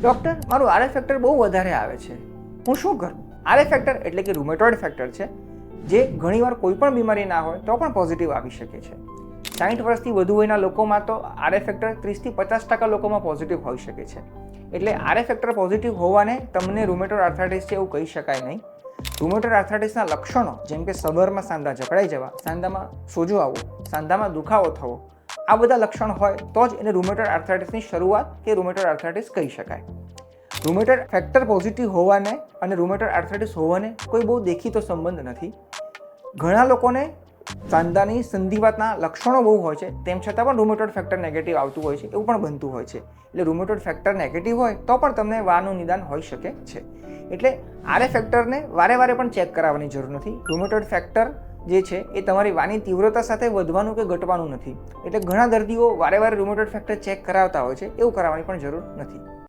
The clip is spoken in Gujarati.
ડૉક્ટર, મારું આરએફ ફેક્ટર બહુ વધારે આવે છે, હું શું કરું? આરએફ ફેક્ટર એટલે કે રૂમેટોઇડ ફેક્ટર છે, જે ઘણીવાર કોઈ પણ બીમારી ના હોય તો પણ પોઝિટિવ આવી શકે છે. 60 વર્ષથી વધુ વયના લોકોમાં તો આરએફ ફેક્ટર 30 થી 50% લોકોમાં પોઝિટિવ હોઈ શકે છે. એટલે આરએફ ફેક્ટર પોઝિટિવ હોવાને તમને રૂમેટોઇડ આર્થરાઇટિસ છે એવું કહી શકાય નહીં. રૂમેટોઇડ આર્થરાઇટિસના લક્ષણો જેમ કે સબરમાં સાંધા જકડાઈ જવા, સાંધામાં સોજો આવવો, સાંધામાં દુખાવો થવો, આ બધા લક્ષણ હોય તો જ એને રૂમેટોઇડ આર્થરાઇટિસની શરૂઆત કે રૂમેટોઇડ આર્થરાઇટિસ કહી શકાય. રૂમેટોઇડ ફેક્ટર પોઝિટિવ હોવાને અને રૂમેટોઇડ આર્થરાઇટિસ હોવાને કોઈ બહુ દેખીતો સંબંધ નથી. ઘણા લોકોને સાંધાની સંધિવાતના લક્ષણો બહુ હોય છે, તેમ છતાં પણ રૂમેટોઇડ ફેક્ટર નેગેટિવ આવતું હોય છે, એવું પણ બનતું હોય છે. એટલે રૂમેટોઇડ ફેક્ટર નેગેટિવ હોય તો પણ તમને વાનું નિદાન હોઈ શકે છે. એટલે આરએફ ફેક્ટરને વારે વારે પણ ચેક કરાવવાની જરૂર નથી. રૂમેટોઇડ ફેક્ટર જે છે એ તમારી વાની તીવ્રતા સાથે વધવાનું કે ઘટવાનું નથી. એટલે ઘણા દર્દીઓ વારે વારે રૂમેટોઇડ ફેક્ટર ચેક કરાવતા હોય છે, એવું કરાવવાની પણ જરૂર નથી.